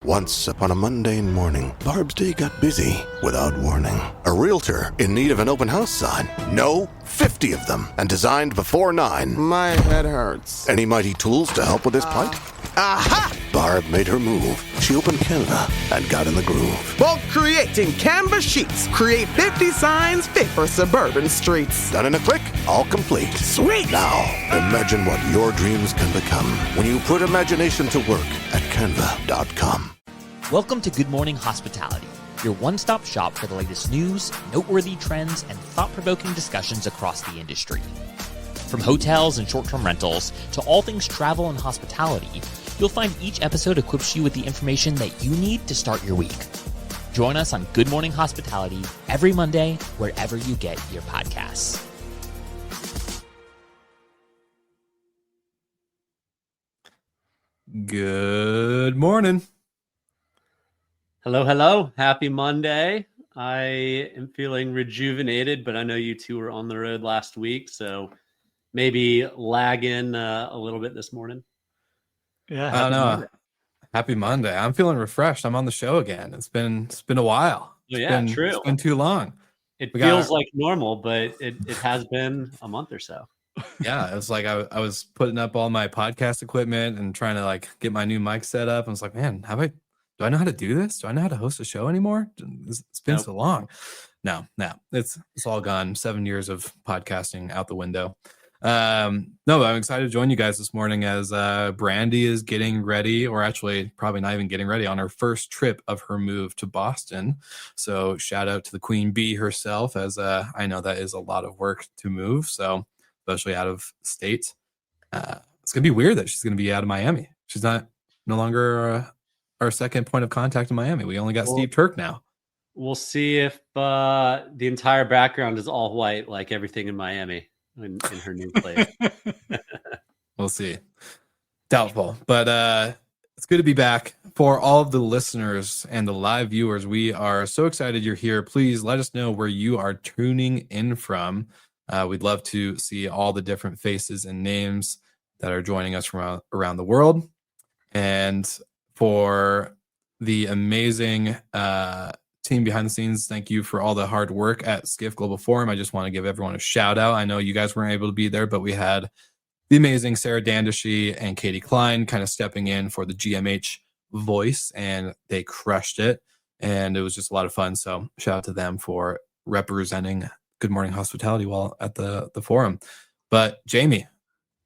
Once upon a mundane morning, Barb's day got busy without warning. A realtor in need of an open house sign. No, 50 of them, and designed before 9. My head hurts. Any mighty tools to help with this plight? Aha! Barb made her move. She opened Canva and got in the groove. Bulk creating Canva sheets. Create 50 signs fit for suburban streets. Done in a click, all complete. Sweet! Now, imagine what your dreams can become when you put imagination to work at canva.com. Welcome to Good Morning Hospitality, your one-stop shop for the latest news, noteworthy trends, and thought-provoking discussions across the industry. From hotels and short-term rentals to all things travel and hospitality, you'll find each episode equips you with the information that you need to start your week. Join us on Good Morning Hospitality every Monday, wherever you get your podcasts. Good morning. Hello, hello. Happy Monday. I am feeling rejuvenated, but I know you two were on the road last week, so maybe lagging a little bit this morning. Yeah. I don't know. Happy Monday. I'm feeling refreshed. I'm on the show again. It's been a while. True. It's been too long. It feels like normal, but it has been a month or so. Yeah, it was like I was putting up all my podcast equipment and trying to like get my new mic set up. I was like, man, do I know how to do this? Do I know how to host a show anymore? It's been so long. No, it's all gone. 7 years of podcasting out the window. No, I'm excited to join you guys this morning as Brandy is getting ready, or actually probably not even getting ready, on her first trip of her move to Boston. So shout out to the Queen Bee herself, as I know that is a lot of work to move. So especially out of state, it's gonna be weird that she's gonna be out of Miami. She's no longer our second point of contact in Miami. We only got Steve Turk now. We'll see if the entire background is all white, like everything in Miami in her new place. We'll see. Doubtful, but it's good to be back. For all of the listeners and the live viewers, we are so excited you're here. Please let us know where you are tuning in from. We'd love to see all the different faces and names that are joining us from around the world. And for the amazing team behind the scenes, thank you for all the hard work at Skift Global Forum. I just want to give everyone a shout out. I know you guys weren't able to be there, but we had the amazing Sarah Dandashy and Katie Klein kind of stepping in for the GMH voice, and they crushed it. And it was just a lot of fun. So shout out to them for representing Good Morning Hospitality while at the forum. But Jamie,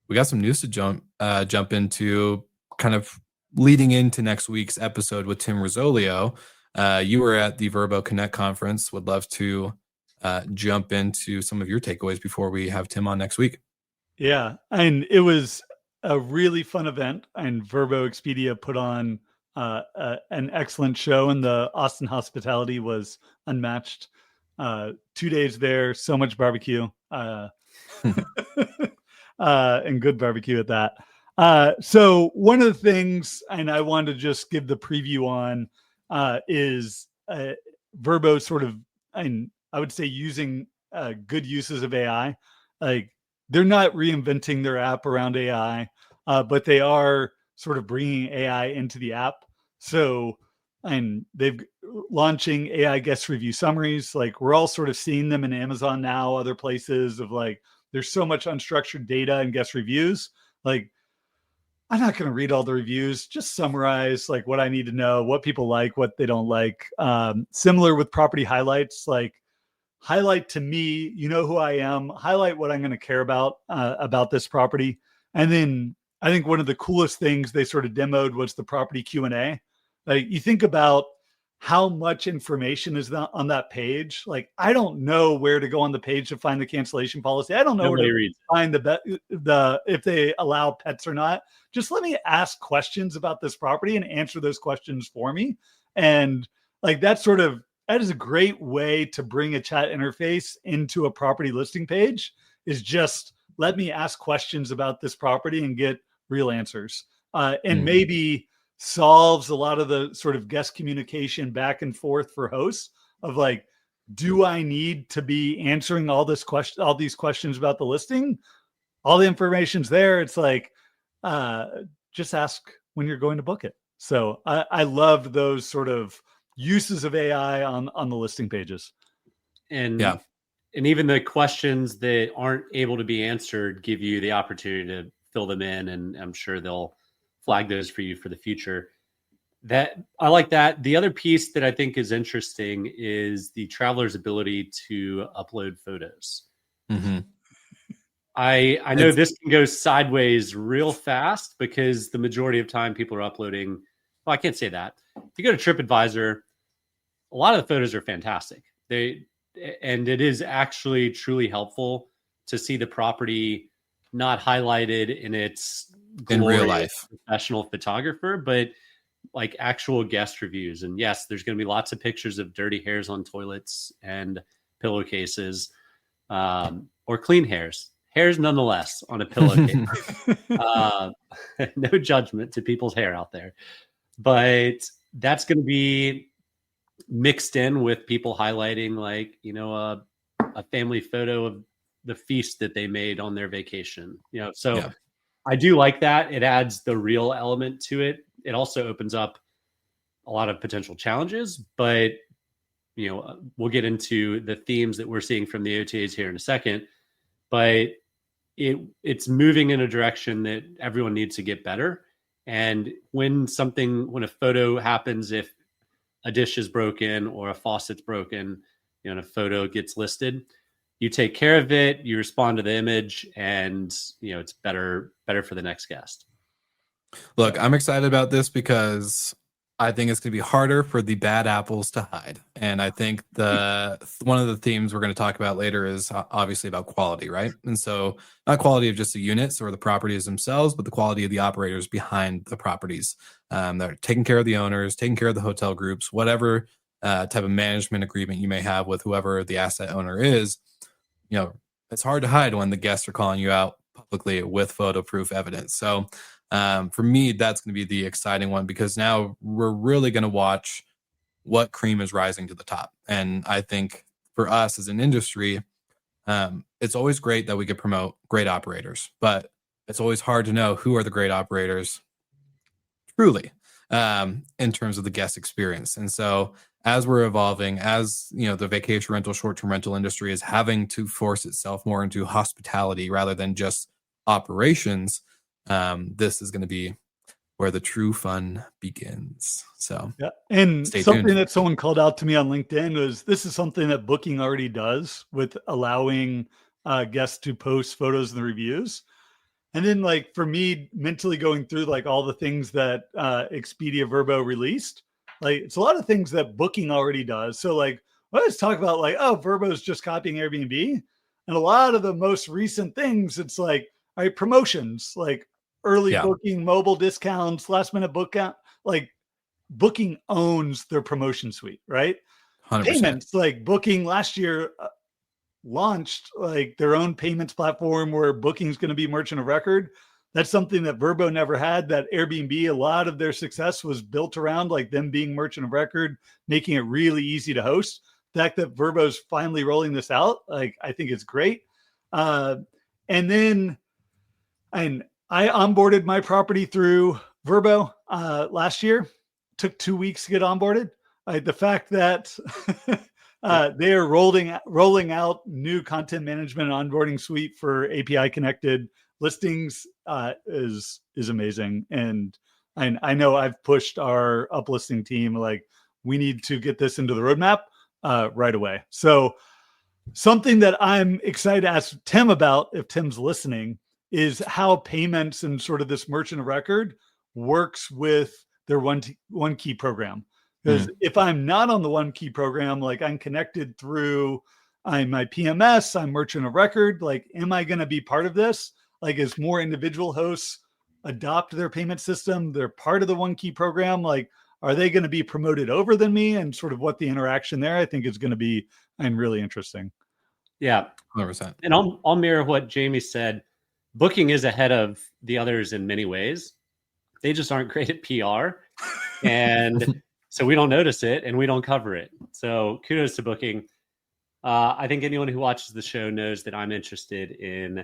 we got some news to jump into, kind of leading into next week's episode with Tim Rizzolio. You were at the Vrbo Connect conference. Would love to jump into some of your takeaways before we have Tim on next week. Yeah, and it was a really fun event, and Vrbo Expedia put on an excellent show, and the Austin hospitality was unmatched. 2 days there, so much barbecue, and good barbecue at that. So one of the things, and I wanted to just give the preview on, is Vrbo sort of, and I would say using good uses of AI. Like, they're not reinventing their app around AI, but they are sort of bringing AI into the app. So, and they've launching AI guest review summaries. Like, we're all sort of seeing them in Amazon now, other places, of like, there's so much unstructured data and guest reviews. Like, I'm not going to read all the reviews, just summarize like what I need to know, what people like, what they don't like. Similar with property highlights, like highlight to me, you know who I am, highlight what I'm going to care about this property. And then I think one of the coolest things they sort of demoed was the property Q&A. Like, you think about how much information is on that page. Like, I don't know where to go on the page to find the cancellation policy. I don't know where to find the if they allow pets or not. Just let me ask questions about this property and answer those questions for me. And like, that is a great way to bring a chat interface into a property listing page, is just let me ask questions about this property and get real answers. And maybe solves a lot of the sort of guest communication back and forth for hosts of like, do I need to be answering all these questions about the listing? All the information's there. It's like, just ask when you're going to book it. So I loved those sort of uses of AI on the listing pages. And Yeah. and even the questions that aren't able to be answered give you the opportunity to fill them in, and I'm sure they'll flag those for you for the future. That I like that. The other piece that I think is interesting is the traveler's ability to upload photos. Mm-hmm. I know this can go sideways real fast because the majority of time people are uploading. Well, I can't say that. If you go to TripAdvisor, a lot of the photos are fantastic. And it is actually truly helpful to see the property not highlighted in its In real glorious life. professional photographer, but like actual guest reviews. And yes, there's going to be lots of pictures of dirty hairs on toilets and pillowcases, or clean hairs nonetheless on a pillowcase. No judgment to people's hair out there, but that's going to be mixed in with people highlighting, like, a family photo of the feast that they made on their vacation. So Yeah. I do like that. It adds the real element to it. It also opens up a lot of potential challenges, but we'll get into the themes that we're seeing from the OTAs here in a second. But it's moving in a direction that everyone needs to get better. And when a photo happens, if a dish is broken or a faucet's broken, and a photo gets listed, you take care of it, you respond to the image, and it's better for the next guest. Look, I'm excited about this because I think it's going to be harder for the bad apples to hide. And I think one of the themes we're going to talk about later is obviously about quality, right? And so not quality of just the units or the properties themselves, but the quality of the operators behind the properties. They're taking care of the owners, taking care of the hotel groups, whatever type of management agreement you may have with whoever the asset owner is. It's hard to hide when the guests are calling you out publicly with photo proof evidence. So for me, that's going to be the exciting one, because now we're really going to watch what cream is rising to the top. And I think for us as an industry, it's always great that we could promote great operators, but it's always hard to know who are the great operators truly, in terms of the guest experience. And so as we're evolving, as the vacation rental, short-term rental industry is having to force itself more into hospitality rather than just operations, this is going to be where the true fun begins. So yeah. And stay something tuned. that someone called out to me on LinkedIn was, this is something that Booking already does with allowing guests to post photos in the reviews. And then, like, for me, mentally going through like all the things that Expedia Vrbo released, like it's a lot of things that Booking already does. So like, let's talk about like, oh, Vrbo's just copying Airbnb. And a lot of the most recent things, it's like, all right, promotions, like early booking, mobile discounts, last minute book out. Like Booking owns their promotion suite, right? 100%. Payments, like Booking last year launched like their own payments platform where Booking's going to be merchant of record. That's something that Vrbo never had. That Airbnb, a lot of their success was built around like them being merchant of record, making it really easy to host. The fact that Vrbo's finally rolling this out, like I think it's great. And then I onboarded my property through Vrbo last year. Took 2 weeks to get onboarded. The fact that they are rolling out new content management and onboarding suite for API connected listings is amazing. And I know I've pushed our uplisting team, like we need to get this into the roadmap right away. So something that I'm excited to ask Tim about, if Tim's listening, is how payments and sort of this merchant of record works with their one key program. Because if I'm not on the one key program, like I'm connected through my PMS, I'm merchant of record, like, am I going to be part of this? Like, as more individual hosts adopt their payment system, they're part of the one key program, like, are they going to be promoted over than me? And sort of what the interaction there, I think, is going to be really interesting. Yeah, 100%. And I'll mirror what Jamie said. Booking is ahead of the others in many ways. They just aren't great at PR. And so we don't notice it and we don't cover it. So kudos to Booking. I think anyone who watches the show knows that I'm interested in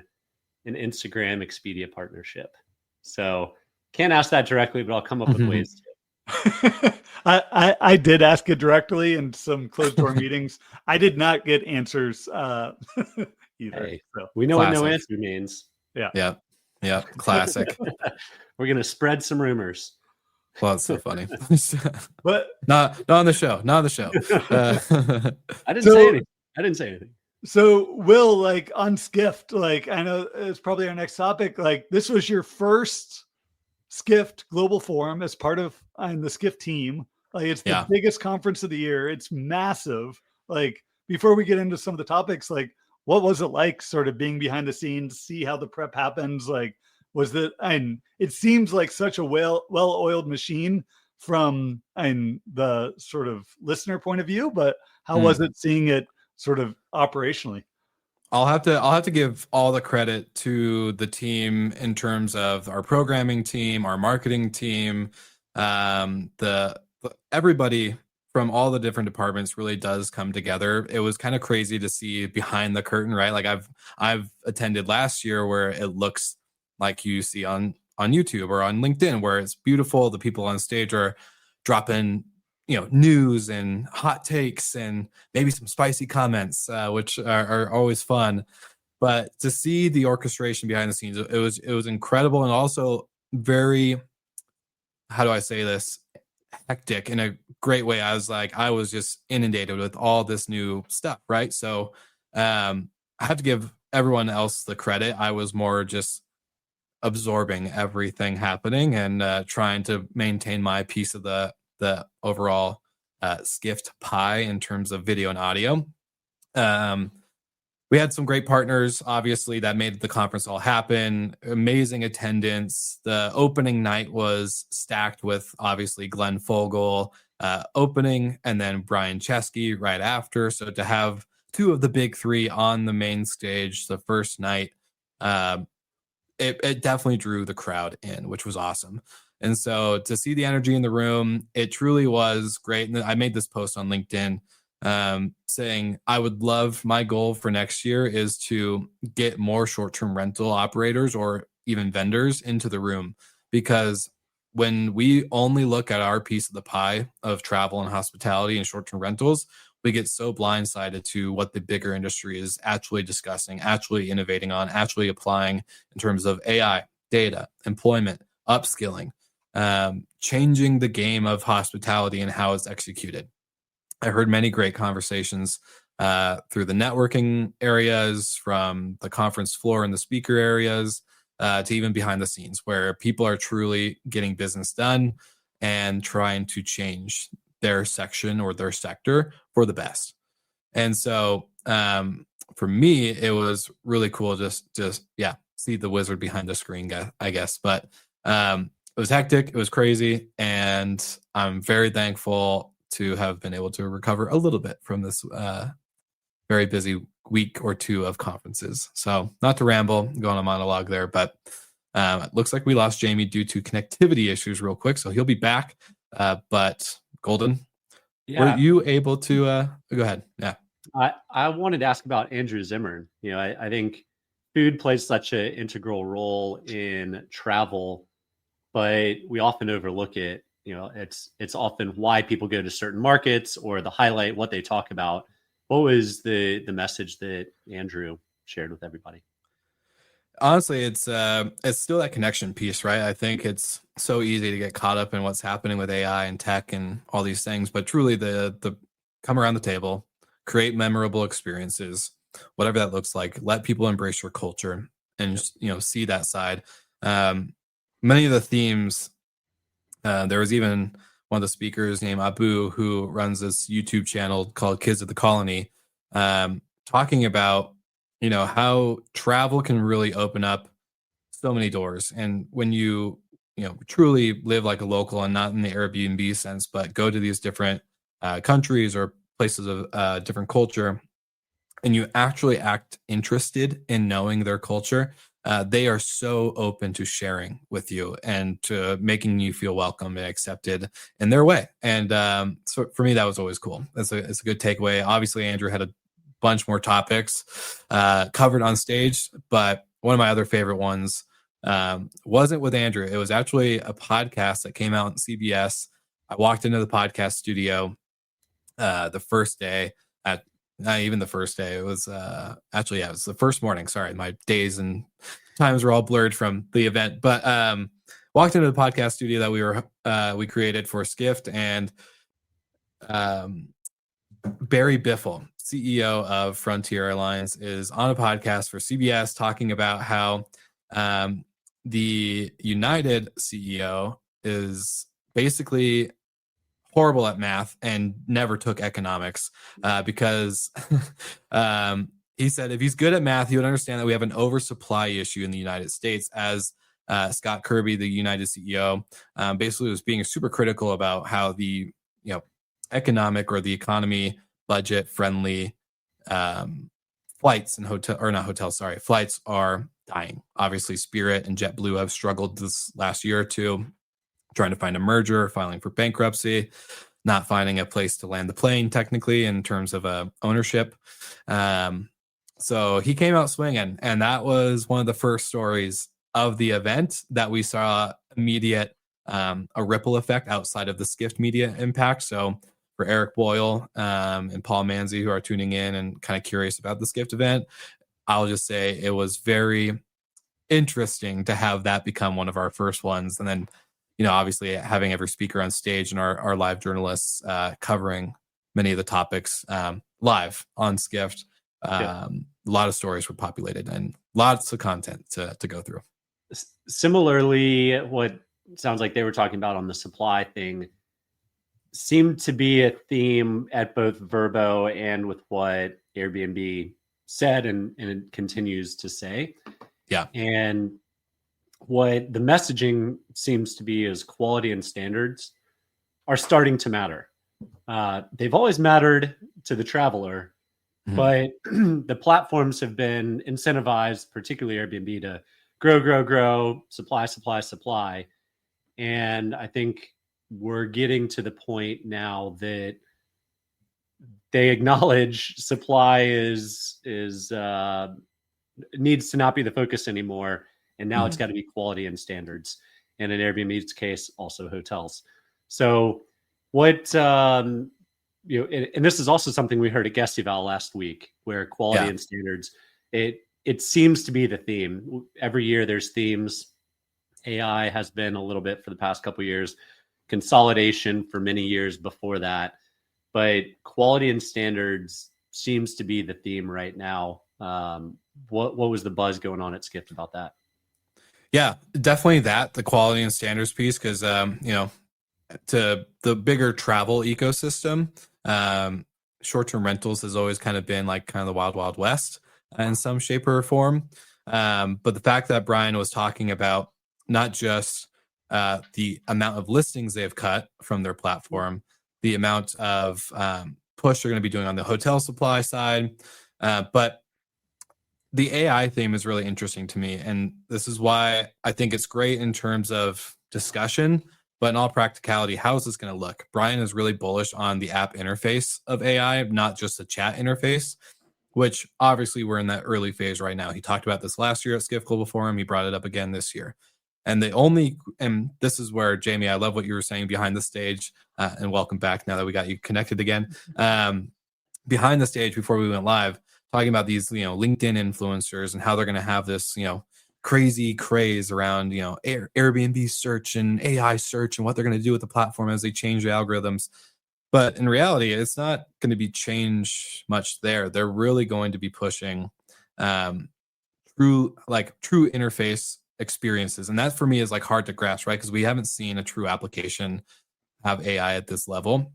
an Instagram Expedia partnership. So can't ask that directly, but I'll come up with ways to. I did ask it directly in some closed door meetings. I did not get answers either. Hey, So we know what no Classic. answer means. yeah. Yeah, classic. We're gonna spread some rumors. Well, it's so funny. But not on the show. Not on the show. I didn't So- say anything. I didn't say anything. so Will, like on Skift, like I know it's probably our next topic. Like this was your first Skift Global Forum as part of the Skift team. Like it's the Yeah. biggest conference of the year. It's massive. Like before we get into some of the topics, like what was it like sort of being behind the scenes, see how the prep happens? Like was that, and it seems like such a well-oiled machine from the sort of listener point of view, but how was it seeing it sort of operationally? I'll have to give all the credit to the team in terms of our programming team, our marketing team, everybody from all the different departments really does come together. It was kind of crazy to see behind the curtain, right? Like I've attended last year where it looks like you see on YouTube or on LinkedIn, where it's beautiful. The people on stage are dropping news and hot takes and maybe some spicy comments, which are always fun. But to see the orchestration behind the scenes, it was incredible, and also very, how do I say this, hectic in a great way. I was just inundated with all this new stuff, right? So I have to give everyone else the credit. I was more just absorbing everything happening and trying to maintain my piece of the overall Skift pie in terms of video and audio. We had some great partners, obviously, that made the conference all happen. Amazing attendance. The opening night was stacked with, obviously, Glenn Fogel opening, and then Brian Chesky right after. So to have two of the big three on the main stage the first night, it definitely drew the crowd in, which was awesome. And so to see the energy in the room, it truly was great. And I made this post on LinkedIn saying I would love, my goal for next year is to get more short-term rental operators or even vendors into the room, because when we only look at our piece of the pie of travel and hospitality and short-term rentals, we get so blindsided to what the bigger industry is actually discussing, actually innovating on, actually applying in terms of AI, data, employment, upskilling, changing the game of hospitality and how it's executed. I heard many great conversations through the networking areas, from the conference floor and the speaker areas, to even behind the scenes, where people are truly getting business done and trying to change their section or their sector for the best. And so for me, it was really cool just see the wizard behind the screen, I guess. But it was hectic, it was crazy, and I'm very thankful to have been able to recover a little bit from this very busy week or two of conferences. So not to ramble, go on a monologue there, but it looks like we lost Jamie due to connectivity issues real quick. So he'll be back. But Golden, were you able to go ahead? Yeah. I wanted to ask about Andrew Zimmern. I think food plays such an integral role in travel, but we often overlook it. It's often why people go to certain markets or the highlight what they talk about. What was the message that Andrew shared with everybody? Honestly, it's still that connection piece, right? I think it's so easy to get caught up in what's happening with AI and tech and all these things, but truly the come around the table, create memorable experiences, whatever that looks like. Let people embrace your culture and see that side. Many of the themes. There was even one of the speakers named Abu, who runs this YouTube channel called Kids of the Colony, talking about how travel can really open up so many doors. And when you truly live like a local and not in the Airbnb sense, but go to these different countries or places of different culture, and you actually act interested in knowing their culture, they are so open to sharing with you and to making you feel welcome and accepted in their way. And so for me, that was always cool. It's a good takeaway. Obviously, Andrew had a bunch more topics covered on stage, but one of my other favorite ones wasn't with Andrew. It was actually a podcast that came out on CBS I walked into the podcast studio the first day at not even the first day. It was actually, yeah, it was the first morning. Sorry, my days and times were all blurred from the event. But walked into the podcast studio that we created for Skift, and Barry Biffle, CEO of Frontier Airlines, is on a podcast for CBS talking about how the United CEO is basically horrible at math and never took economics because he said if he's good at math, he would understand that we have an oversupply issue in the United States. As Scott Kirby, the United CEO, basically was being super critical about how the economic or the economy budget friendly flights and flights are dying. Obviously, Spirit and JetBlue have struggled this last year or two, trying to find a merger, filing for bankruptcy, not finding a place to land the plane technically in terms of ownership. So he came out swinging, and that was one of the first stories of the event that we saw immediate a ripple effect outside of the Skift media impact. So for Eric Boyle and Paul Manzi, who are tuning in and kind of curious about the Skift event, I'll just say it was very interesting to have that become one of our first ones. And then, obviously having every speaker on stage and our live journalists covering many of the topics live on Skift. A lot of stories were populated and lots of content to go through. Similarly, what sounds like they were talking about on the supply thing seemed to be a theme at both Vrbo and with what Airbnb said and it continues to say. Yeah. And what the messaging seems to be is quality and standards are starting to matter. They've always mattered to the traveler, but the platforms have been incentivized, particularly Airbnb, to grow, supply. And I think we're getting to the point now that they acknowledge supply is needs to not be the focus anymore. And now it's got to be quality and standards. And in Airbnb's case, also hotels. So what, and this is also something we heard at Guest Eval last week, where quality and standards, it seems to be the theme. Every year there's themes. AI has been a little bit for the past couple of years, consolidation for many years before that, but quality and standards seems to be the theme right now. What was the buzz going on at Skift about that? Yeah, definitely the quality and standards piece, because to the bigger travel ecosystem, short-term rentals has always kind of been like kind of the wild west in some shape or form. But the fact that Brian was talking about not just the amount of listings they've cut from their platform, the amount of push they're going to be doing on the hotel supply side, but the AI theme is really interesting to me. And this is why I think it's great in terms of discussion, but in all practicality, how is this going to look? Brian is really bullish on the app interface of AI, not just the chat interface, which obviously we're in that early phase right now. He talked about this last year at Skift Global Forum. He brought it up again this year. And this is where, Jamie, I love what you were saying behind the stage, and welcome back now that we got you connected again. Behind the stage, before we went live, talking about these, LinkedIn influencers and how they're going to have this, crazy craze around, Airbnb search and AI search and what they're going to do with the platform as they change the algorithms. But in reality, it's not going to be change much there. They're really going to be pushing true interface experiences. And that for me is like hard to grasp, right? Because we haven't seen a true application have AI at this level.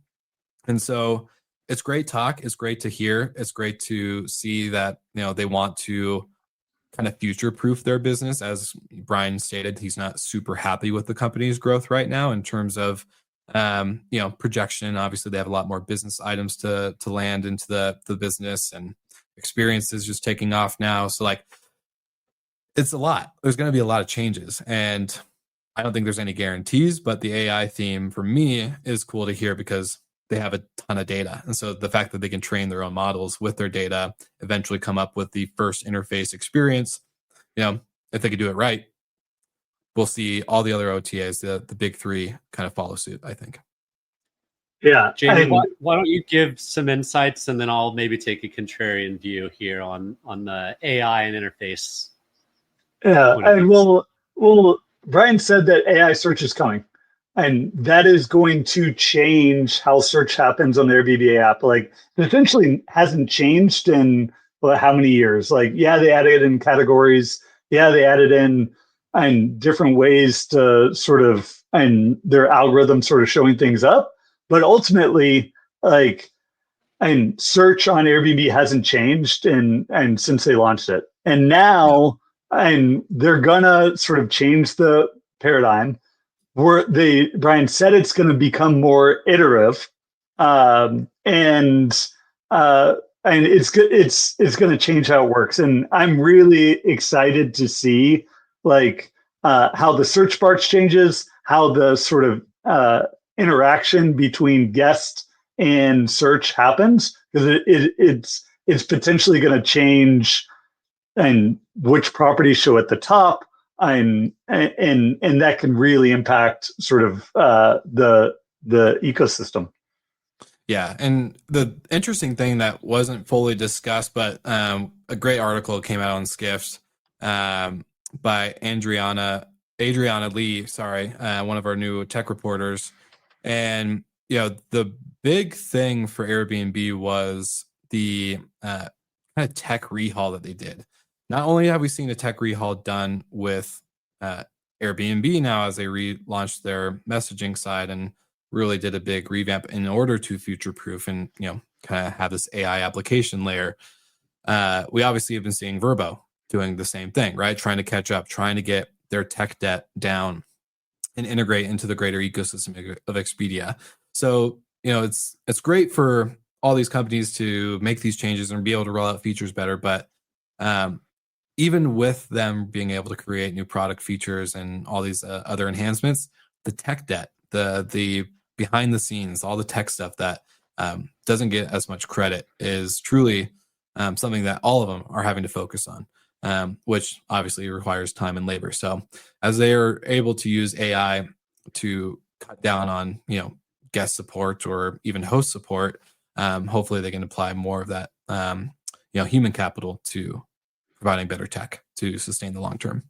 And so it's great talk. It's great to hear. It's great to see that, they want to kind of future-proof their business. As Brian stated, he's not super happy with the company's growth right now in terms of, projection. Obviously, they have a lot more business items to land into the business, and experiences just taking off now. So it's a lot. There's going to be a lot of changes, and I don't think there's any guarantees, but the AI theme for me is cool to hear because they have a ton of data. And so the fact that they can train their own models with their data, eventually come up with the first interface experience, if they could do it right, we'll see all the other OTAs, the big three, kind of follow suit, I think. Yeah. Jamie, And why don't you give some insights, and then I'll maybe take a contrarian view here on the AI and interface. yeah, point of and view. well, Brian said that AI search is coming, and that is going to change how search happens on the Airbnb app. Like, it essentially hasn't changed in how many years? Like, yeah, they added in categories. Yeah, they added in and different ways to sort of and their algorithm sort of showing things up. But ultimately, like, and search on Airbnb hasn't changed and since they launched it. And Yeah. now and they're gonna sort of change the paradigm where Brian said it's going to become more iterative, and it's going to change how it works. And I'm really excited to see like how the search bar changes, how the sort of interaction between guest and search happens, because it's potentially going to change and which properties show at the top, and that can really impact sort of the ecosystem. Yeah, and the interesting thing that wasn't fully discussed, but a great article came out on Skift by Adriana Lee, one of our new tech reporters, and the big thing for Airbnb was the kind of tech rehaul that they did. Not only have we seen a tech rehaul done with Airbnb now as they relaunched their messaging side and really did a big revamp in order to future proof and kind of have this AI application layer. We obviously have been seeing Vrbo doing the same thing, right? Trying to catch up, trying to get their tech debt down and integrate into the greater ecosystem of Expedia. So it's great for all these companies to make these changes and be able to roll out features better, but even with them being able to create new product features and all these other enhancements, the tech debt, the behind the scenes, all the tech stuff that doesn't get as much credit is truly something that all of them are having to focus on, which obviously requires time and labor. So as they are able to use AI to cut down on guest support or even host support, hopefully they can apply more of that human capital to providing better tech to sustain the long term.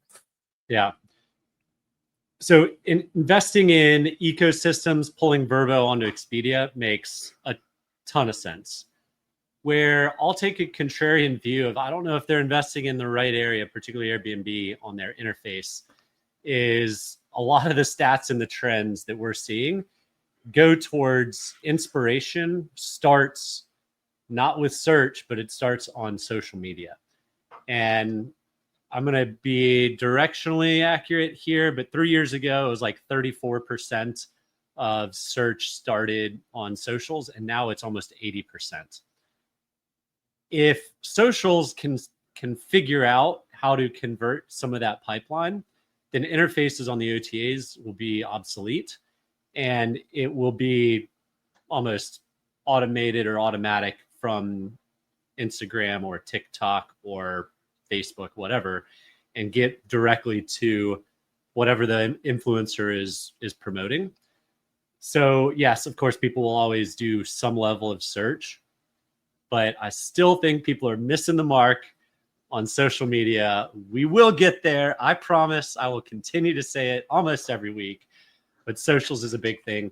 Yeah. So investing in ecosystems, pulling Vrbo onto Expedia makes a ton of sense. Where I'll take a contrarian view of, I don't know if they're investing in the right area, particularly Airbnb on their interface, is a lot of the stats and the trends that we're seeing go towards inspiration starts not with search, but it starts on social media. And I'm going to be directionally accurate here, but 3 years ago, it was like 34% of search started on socials, and now it's almost 80%. If socials can figure out how to convert some of that pipeline, then interfaces on the OTAs will be obsolete, and it will be almost automated or automatic from Instagram or TikTok or Facebook, whatever, and get directly to whatever the influencer is promoting. So yes, of course, people will always do some level of search, but I still think people are missing the mark on social media. We will get there. I promise. I will continue to say it almost every week, but socials is a big thing.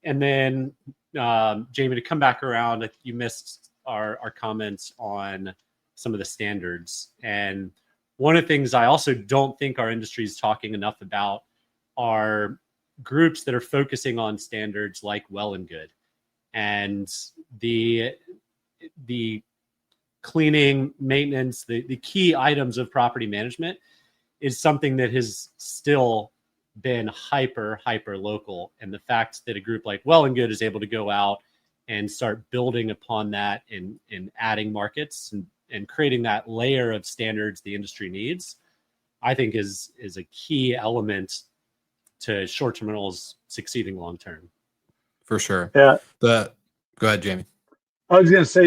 And then Jamie, to come back around, you missed our comments on some of the standards. And one of the things I also don't think our industry is talking enough about are groups that are focusing on standards like Well and Good. And the cleaning, maintenance, the key items of property management is something that has still been hyper local. And the fact that a group like Well and Good is able to go out and start building upon that and adding markets and creating that layer of standards the industry needs, I think is a key element to short-term rentals succeeding long-term. For sure. Yeah. Go ahead, Jamie. I was going to say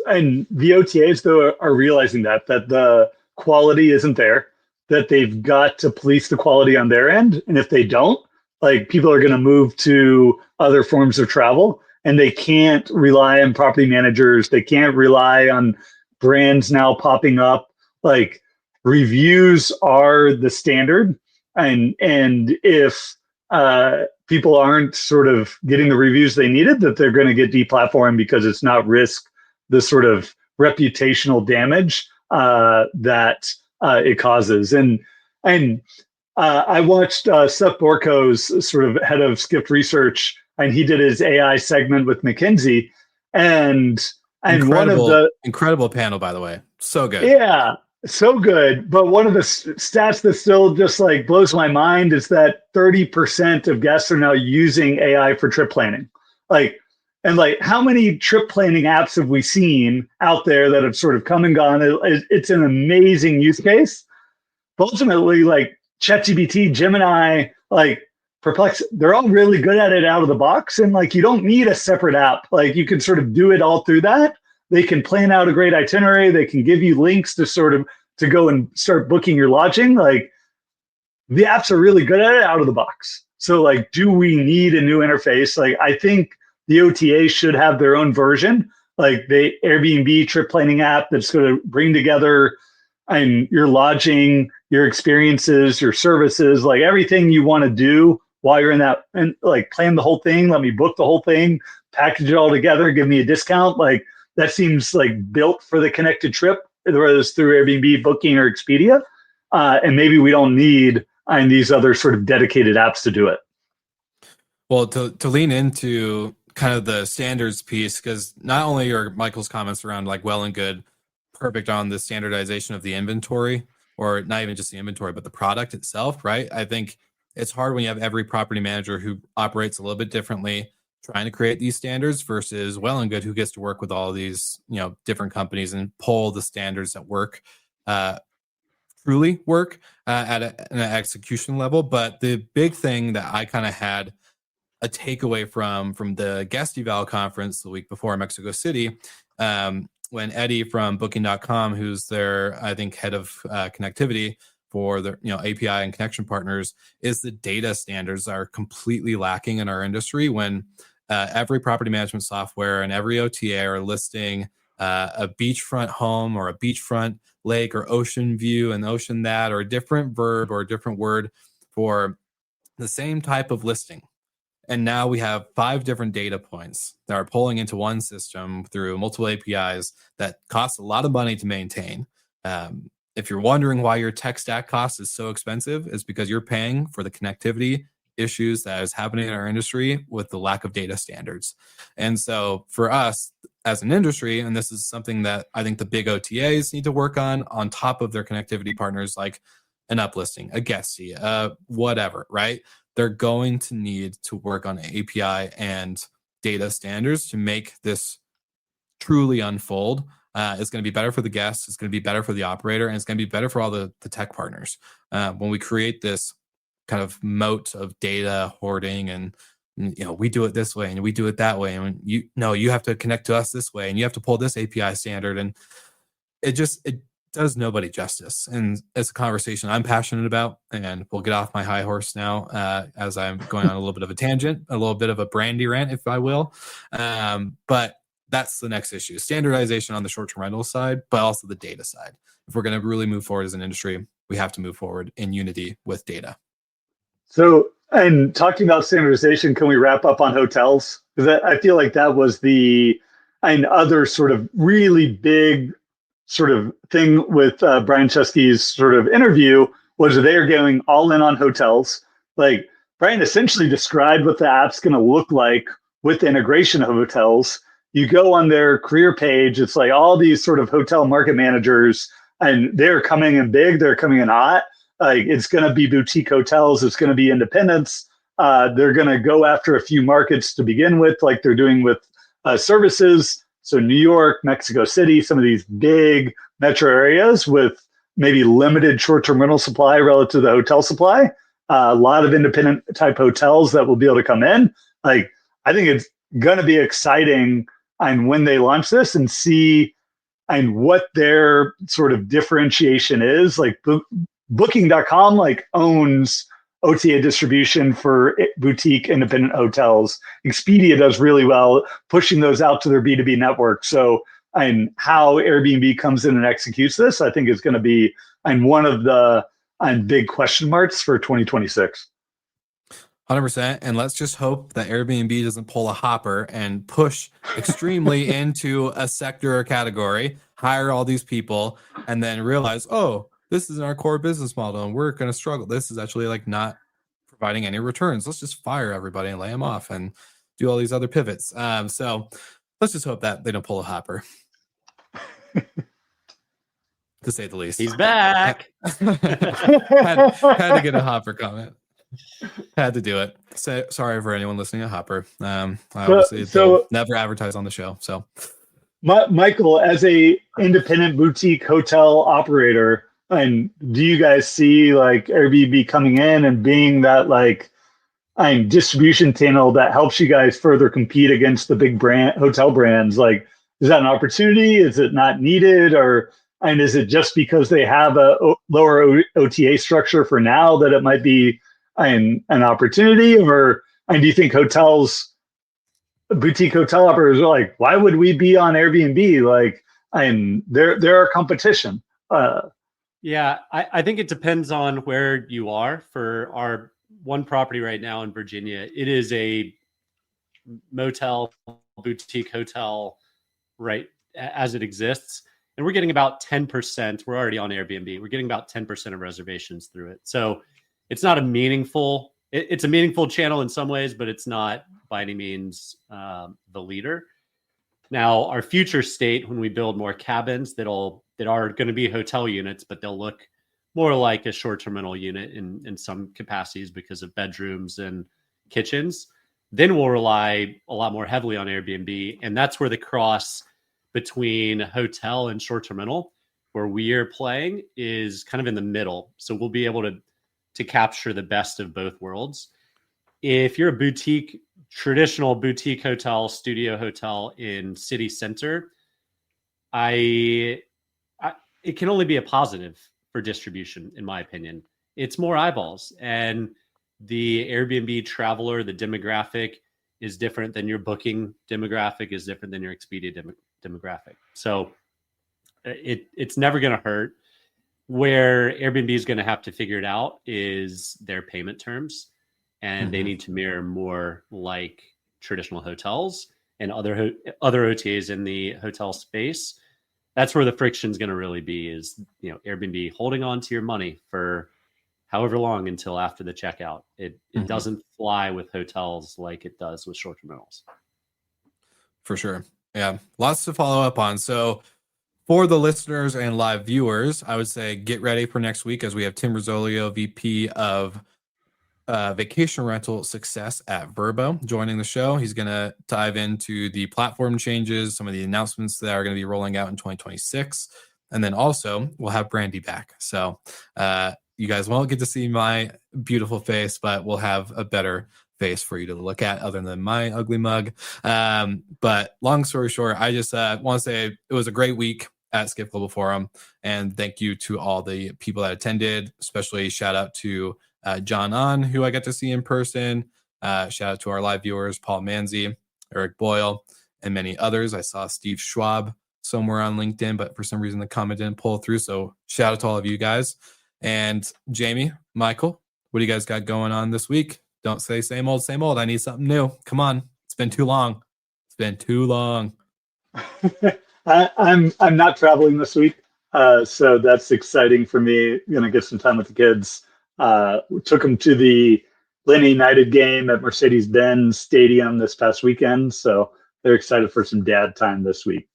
and the OTAs though are realizing that the quality isn't there, that they've got to police the quality on their end. And if they don't, like, people are going to move to other forms of travel. and they can't rely on property managers. They can't rely on brands now popping up. Like, reviews are the standard, and if people aren't sort of getting the reviews they needed, that they're going to get deplatformed because it's not risk the sort of reputational damage that it causes. And I watched Seth Borko's sort of head of Skift research, and he did his AI segment with McKinsey, and one of the incredible panel, by the way, so good. Yeah, so good. But one of the stats that still just like blows my mind is that 30% of guests are now using AI for trip planning. And how many trip planning apps have we seen out there that have sort of come and gone? It's an amazing use case. But ultimately, like ChatGPT, Gemini, like Perplex, they're all really good at it out of the box. And like, you don't need a separate app. Like, you can sort of do it all through that. They can plan out a great itinerary. They can give you links to go and start booking your lodging. Like, the apps are really good at it out of the box. So like, do we need a new interface? Like, I think the OTA should have their own version, like the Airbnb trip planning app that's going to bring together your lodging, your experiences, your services, like everything you want to do while you're in that, and like plan the whole thing. Let me book the whole thing, package it all together, give me a discount. Like, that seems like built for the connected trip, whether it's through Airbnb, Booking, or Expedia. And maybe we don't need these other sort of dedicated apps to do it. Well, to lean into kind of the standards piece, because not only are Michael's comments around like well and good, perfect on the standardization of the inventory, or not even just the inventory, but the product itself, right? I think it's hard when you have every property manager who operates a little bit differently trying to create these standards versus well and good who gets to work with all of these, different companies and pull the standards that work, truly work at an execution level. But the big thing that I kind of had a takeaway from the guest eval conference the week before in Mexico City, when Eddie from Booking.com, who's their, I think, head of connectivity for the API and connection partners, is the data standards are completely lacking in our industry when every property management software and every OTA are listing a beachfront home or a beachfront lake or ocean view and ocean that, or a different verb or a different word for the same type of listing. And now we have 5 different data points that are pulling into one system through multiple APIs that cost a lot of money to maintain. If you're wondering why your tech stack cost is so expensive, it's because you're paying for the connectivity issues that is happening in our industry with the lack of data standards. And so for us as an industry, and this is something that I think the big OTAs need to work on top of their connectivity partners, like an uplisting, a guestie, whatever, right? They're going to need to work on API and data standards to make this truly unfold. It's going to be better for the guests. It's going to be better for the operator, and it's going to be better for all the tech partners. When we create this kind of moat of data hoarding and we do it this way and we do it that way, and you have to connect to us this way and you have to pull this API standard, and it does nobody justice. And it's a conversation I'm passionate about, and we'll get off my high horse now as I'm going on a little bit of a tangent, a little bit of a brandy rant, if I will. But that's the next issue: standardization on the short-term rental side, but also the data side. If we're going to really move forward as an industry, we have to move forward in unity with data. So, and talking about standardization, can we wrap up on hotels? Because I feel like that was the other sort of really big sort of thing with Brian Chesky's sort of interview, was they are going all in on hotels. Like, Brian essentially described what the app's going to look like with the integration of hotels. You go on their career page, it's like all these sort of hotel market managers, and they're coming in big, they're coming in hot. Like, it's going to be boutique hotels, it's going to be independents. They're going to go after a few markets to begin with, like they're doing with services. So New York, Mexico City, some of these big metro areas with maybe limited short-term rental supply relative to the hotel supply. A lot of independent type hotels that will be able to come in. Like, I think it's going to be exciting and when they launch this and see what their sort of differentiation is. Like, Booking.com like owns OTA distribution for boutique independent hotels. Expedia does really well pushing those out to their B2B network. So, and how Airbnb comes in and executes this, I think is going to be one of the big question marks for 2026. 100%. And let's just hope that Airbnb doesn't pull a hopper and push extremely into a sector or category, hire all these people, and then realize, oh, this is our core business model and we're going to struggle. This is actually like not providing any returns. Let's just fire everybody and lay them off and do all these other pivots. So let's just hope that they don't pull a hopper. To say the least. He's back. had to get a hopper comment. Had to do it. Sorry for anyone listening to Hopper. Obviously, they'll never advertise on the show. So, Michael, as a independent boutique hotel operator, and do you guys see like Airbnb coming in and being that like distribution channel that helps you guys further compete against the big hotel brands? Like, is that an opportunity? Is it not needed, or is it just because they have a lower OTA structure for now that it might be an opportunity? Or do you think boutique hotel operators are like, why would we be on Airbnb? Like, they're our competition. Yeah, I think it depends on where you are. For our one property right now in Virginia, it is a motel, boutique hotel, right, as it exists. And we're getting about 10%. We're already on Airbnb. We're getting about 10% of reservations through it. So it's not a meaningful, it's a meaningful channel in some ways, but it's not by any means the leader. Now, our future state, when we build more cabins that are going to be hotel units, but they'll look more like a short-term rental unit in some capacities because of bedrooms and kitchens, then we'll rely a lot more heavily on Airbnb. And that's where the cross between hotel and short-term rental, where we are playing, is kind of in the middle. So we'll be able to capture the best of both worlds. If you're a traditional boutique hotel, studio hotel in city center, it can only be a positive for distribution, in my opinion. It's more eyeballs, and the Airbnb traveler, the demographic is different than your booking demographic, is different than your Expedia demographic. So it's never going to hurt. Where Airbnb is going to have to figure it out is their payment terms, and they need to mirror more like traditional hotels and other OTAs in the hotel space. That's where the friction is going to really be, is, Airbnb holding on to your money for however long until after the checkout. It doesn't fly with hotels like it does with short-term rentals. For sure. Yeah. Lots to follow up on. So for the listeners and live viewers, I would say get ready for next week, as we have Tim Rizzolio, VP of vacation rental success at Vrbo, joining the show. He's going to dive into the platform changes, some of the announcements that are going to be rolling out in 2026. And then also we'll have Brandy back. So you guys won't get to see my beautiful face, but we'll have a better face for you to look at other than my ugly mug. But long story short, I just want to say it was a great week at Skift Global Forum, and thank you to all the people that attended. Especially shout out to John On, who I got to see in person. Shout out to our live viewers, Paul Manzi, Eric Boyle, and many others. I saw Steve Schwab somewhere on LinkedIn, but for some reason the comment didn't pull through. So shout out to all of you guys. And Jamie, Michael, what do you guys got going on this week? Don't say same old, same old. I need something new. Come on. It's been too long. It's been too long. I'm not traveling this week, so that's exciting for me. Gonna get some time with the kids. We took them to the Atlanta United game at Mercedes-Benz Stadium this past weekend, so they're excited for some dad time this week.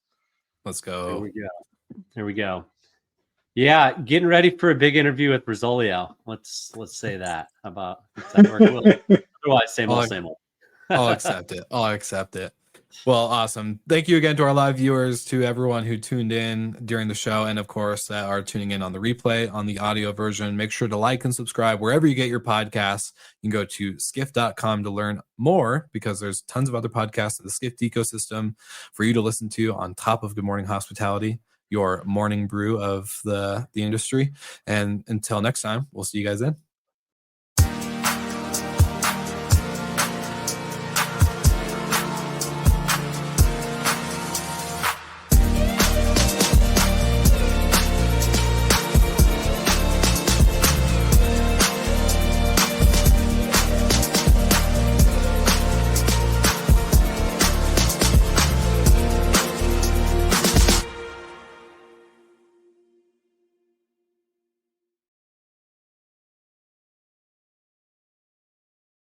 Let's go. There we go. Yeah, getting ready for a big interview with Rizzolio. Let's say that. How about that work? Otherwise, same old. I'll accept it. Well, awesome. Thank you again to our live viewers, to everyone who tuned in during the show, and of course that are tuning in on the replay, on the audio version. Make sure to like and subscribe wherever you get your podcasts. You can go to skift.com to learn more, because there's tons of other podcasts in the Skift ecosystem for you to listen to on top of Good Morning Hospitality, your morning brew of the industry. And until next time, we'll see you guys then.